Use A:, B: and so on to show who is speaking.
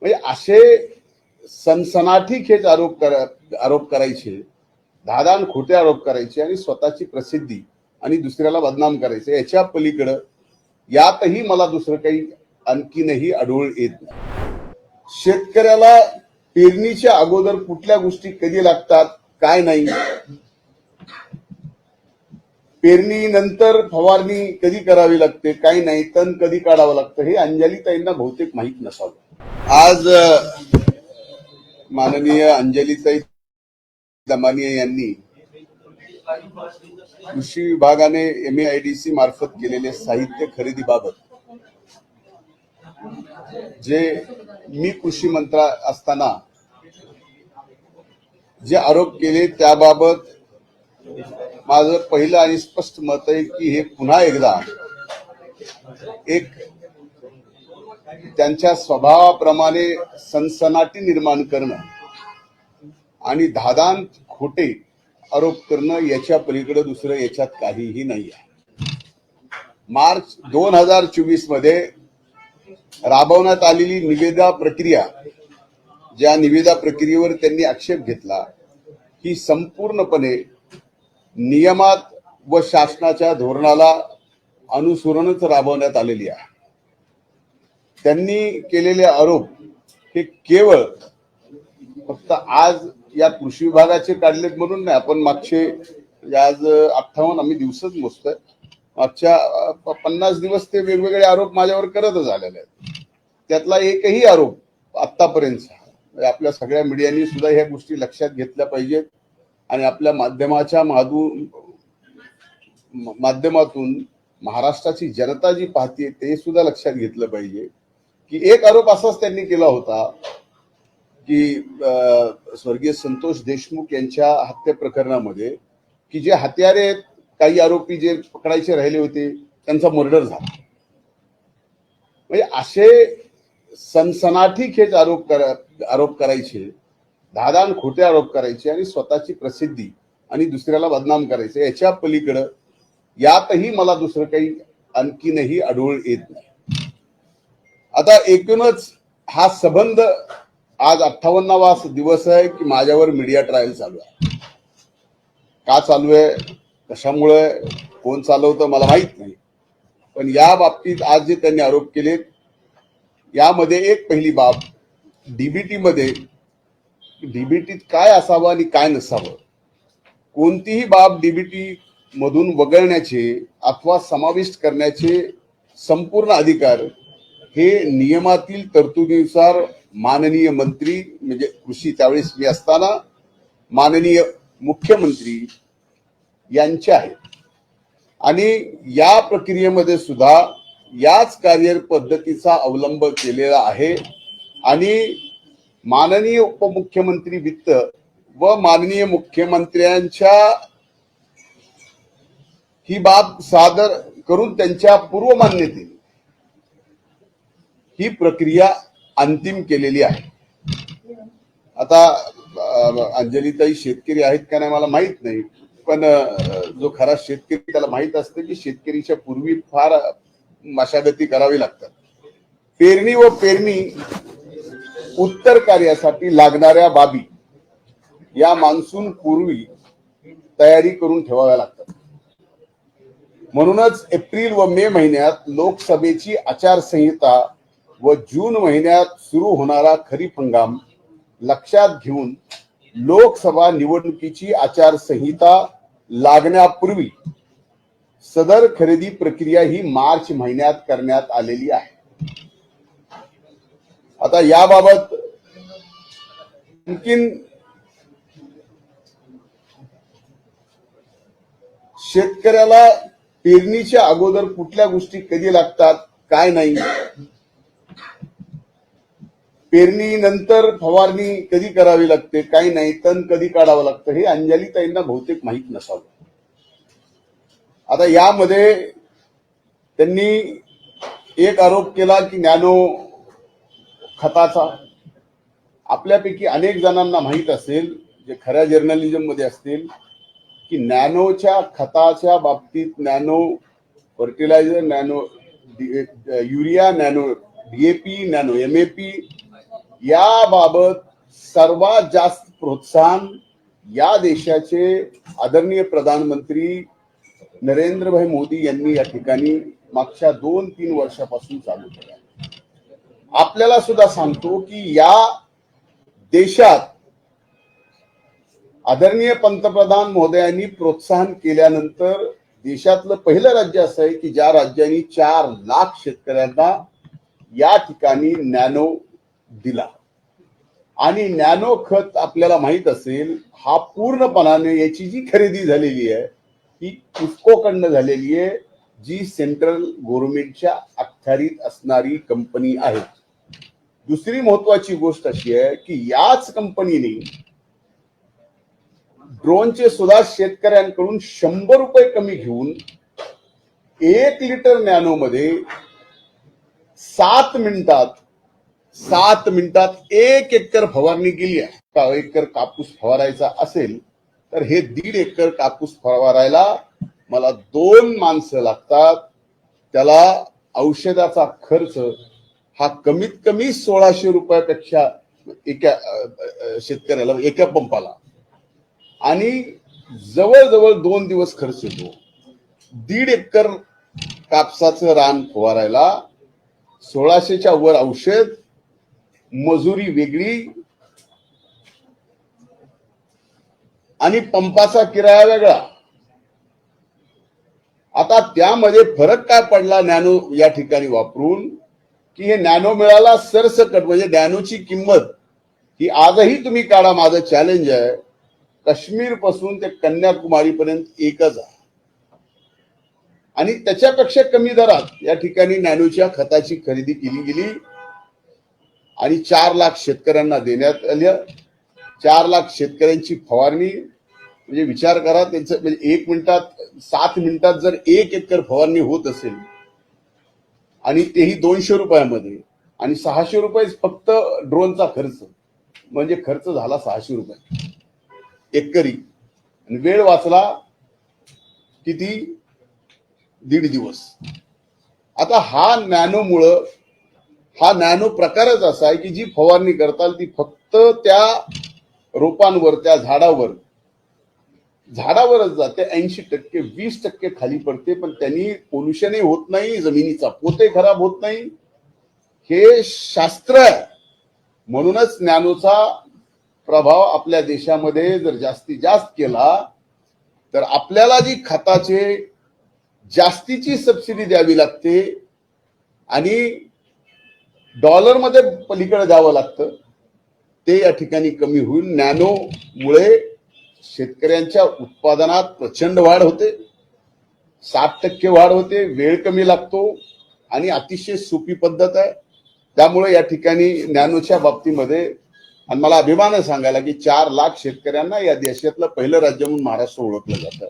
A: म्हणजे असे सनसनाठी खेच आरोप करायचे, धादान खोटे आरोप करायचे आणि स्वतःची प्रसिद्धी आणि दुसऱ्याला बदनाम करायचे, याच्या पलीकडे यातही मला दुसरं काही आणखीनही आढळून येत नाही. शेतकऱ्याला पेरणीच्या अगोदर कुठल्या गोष्टी कधी लागतात, काय नाही, पेरणी नंतर फवारणी कधी करावी लागते, काही नाही, तण कधी काढावं लागतं, हे अंजलीताईंना बहुतेक माहीत नसावं. आज माननीय अंजलीताई दमानिया यांनी कृषी विभागाने MAIDC मार्फत केलेले साहित्य खरेदीबाबत जे मी कृषी मंत्री असताना जे आरोप केले त्याबाबत माझं पहिलं आणि स्पष्ट मत आहे की हे पुन्हा एकदा एक त्यांच्या स्वभावाप्रमाणे सनसनाटी निर्माण करणं आणि धादान खोटे आरोप करणं, याच्या पलीकडे दुसरं याच्यात काहीही नाही आहे. मार्च 2024 मध्ये राबवण्यात आलेली निविदा प्रक्रिया, ज्या निविदा प्रक्रियेवर त्यांनी आक्षेप घेतला, ही संपूर्णपणे नियमात व शासनाच्या धोरणाला अनुसरूनच राबवण्यात आलेली आहे. त्यांनी केलेले आरोप हे केवळ फक्त आज या कृषी विभागाचे काढलेत म्हणून नाही. आपण मागचे आज 58 आम्ही दिवसच मोजतोय, मागच्या 50 दिवस ते वेगवेगळे आरोप माझ्यावर करतच आलेले आहेत. त्यातला एकही आरोप आतापर्यंत आपल्या सगळ्या मीडियानी सुद्धा ह्या गोष्टी लक्षात घेतल्या पाहिजेत आणि आपल्या माध्यमातून महाराष्ट्राची जनता जी पाहते ते सुद्धा लक्षात घेतलं पाहिजे की एक आरोप असाच त्यांनी केला होता की स्वर्गीय संतोष देशमुख यांच्या हत्या प्रकरणामध्ये की जे हत्यारे आहेत, काही आरोपी जे पकडायचे राहिले होते, त्यांचा मर्डर झाला. म्हणजे असे सनसनाठी खेच आरोप करायचे, धादान खोटे आरोप करायचे आणि स्वतःची प्रसिद्धी आणि दुसऱ्याला बदनाम करायचे, याच्या पलीकडे यातही मला दुसरं काही आणखीनही आढळून येत नाही. आता एकूणच हा संबंध आज 58वा दिवस आहे की माझ्यावर मीडिया ट्रायल चालू आहे. का चालू आहे, कशामुळे, कोण चालवतं मला माहित नाही, पण या बाबतीत आज जे त्यांनी आरोप केलेत यामध्ये एक पहिली बाब, डीबीटीत काय असावं आणि काय नसावं, कोणतीही बाब डीबीटी मधून वगळण्याचे अथवा समाविष्ट करण्याचे संपूर्ण अधिकार हे नियमातील तरतुदीनुसार माननीय मंत्री, म्हणजे कृषी त्यावेळेस मी असताना माननीय मुख्यमंत्री यांचे आहेत. आणि या प्रक्रियेमध्ये सुद्धा याच कार्यपद्धतीचा अवलंब केलेला आहे आणि माननीय उपमुख्यमंत्री वित्त व माननीय मुख्यमंत्र्यांच्या ही बाब सादर करून त्यांच्या पूर्व मान्यतेने ही प्रक्रिया अंतिम केलेली आहे. आता अंजलीताई शेतकरी आहेत का नाही मला माहित नाही, पण जो खरा शेतकरी त्याला माहित असतं की शेतकरीच्या पूर्वी फार मशागती करावी लागतात. पेरणी व पेरणी उत्तर कार्यासाठी लागणाऱ्या बाबी या मान्सून पूर्वी तयारी करून ठेवाव्या लागतात. म्हणूनच एप्रिल व मे महिन्यात लोकसभेची आचारसंहिता व जून महिन्यात सुरू होणारा खरीप हंगाम लक्षात घेऊन लोकसभा निवडणुकीची आचारसंहिता लागण्यापूर्वी सदर खरेदी प्रक्रिया ही मार्च महिन्यात करण्यात आलेली आहे. आता याबाबत आणखीन शेतकऱ्याला पेरणीच्या अगोदर कुठल्या गोष्टी कधी लागतात, काय नाही, पेरणी नंतर फवारणी कधी करावी लागते, काही नाही, तण कधी काढावं लागतं, हे अंजलीताईंना बहुतेक माहीत नसावं. आता यामध्ये त्यांनी एक आरोप केला की नॅनो खताचा. आपल्यापैकी अनेक जणांना माहीत असेल, जे खऱ्या जर्नलिझम मध्ये असतील, की नॅनोच्या खताच्या बाबतीत nano fertiliser, nano urea, nano DAP, nano MAP याबाबत सर्वात जास्त प्रोत्साहन या देशाचे आदरणीय प्रधानमंत्री नरेंद्रभाई मोदी यांनी या ठिकाणी मागच्या 2-3 वर्षापासून चालू केलं. आपल्याला सुद्धा सांगतो की या देशात आदरणीय पंतप्रधान महोदयांनी प्रोत्साहन केल्यानंतर देशातलं पहिलं राज्य असं आहे की ज्या राज्यांनी 4 लाख शेतकऱ्यांना या ठिकाणी नॅनो दिला. आणि नॅनो खत आपल्याला माहित असेल, हा पूर्णपणाने याची जी खरेदी झालेली आहे ही इफ्कोकडनं झालेली आहे, जी सेंट्रल गव्हर्नमेंटच्या अखत्यारीत असणारी कंपनी आहे. दुसरी महत्वाची गोष्ट अशी आहे की याच कंपनीने ड्रोनचे सुद्धा शेतकऱ्यांकडून 100 रुपये कमी घेऊन 1 लिटर नॅनो मध्ये 7 मिनिटात 1 एकर फवारणी केली आहे. 1 एकर कापूस फवारायचा असेल तर हे 1.5 एकर कापूस फवारायला मला 2 माणसं लागतात. त्याला औषधाचा खर्च हा कमीत कमी 1600 रुपयापेक्षा एका शेतकऱ्याला एका पंपाला, आणि जवळजवळ 2 दिवस खर्च येतो. 1.5 एकर कापसाचं रान फवारायला 1600च्या वर औषध, मजुरी वेगळी आणि पंपाचा किराया वेगळा. आता त्यामध्ये फरक काय पडला नॅनो या ठिकाणी वापरून, की हे नॅनो मिळाला सरसकट. म्हणजे नॅनोची किंमत ही आजही तुम्ही काढा, माझं चॅलेंज आहे, काश्मीर पासून ते कन्याकुमारी पर्यंत एकच आहे. आणि त्याच्यापेक्षा कमी दरात या ठिकाणी नॅनोच्या खताची खरेदी केली गेली आणि 4 लाख शेतकऱ्यांना देण्यात आलं. 4 लाख शेतकऱ्यांची फवारणी, म्हणजे विचार करा त्यांचं, म्हणजे 7 मिनिटात जर 1 एकर फवारणी होत असेल आणि तेही 200 रुपयामध्ये, आणि 600 रुपये फक्त ड्रोनचा खर्च, म्हणजे खर्च झाला 600 रुपये एकरी, आणि वेळ वाचला किती, 1.5 दिवस. आता हा नॅनो प्रकारच असा आहे की जी फवारणी करताल ती फक्त त्या रोपांवर, त्या झाडावरच जाते. 80%, 20% खाली पडते, पण त्यांनी पोल्युशनही होत नाही, जमिनीचा पोतही खराब होत नाही. हे शास्त्र आहे. म्हणूनच नॅनोचा प्रभाव आपल्या देशामध्ये जर जास्तीत जास्त केला तर आपल्याला जी खताचे जास्तीची सबसिडी द्यावी लागते आणि डॉलरमध्ये पलीकडे द्यावं लागतं, ते या ठिकाणी कमी होईल. नॅनोमुळे शेतकऱ्यांच्या उत्पादनात प्रचंड वाढ होते, 60% वाढ होते, वेळ कमी लागतो आणि अतिशय सोपी पद्धत आहे. त्यामुळे या ठिकाणी नॅनोच्या बाबतीमध्ये, आणि मला अभिमान आहे सांगायला की 4 लाख शेतकऱ्यांना या देशातलं पहिलं राज्य म्हणून महाराष्ट्र ओळखलं जातं.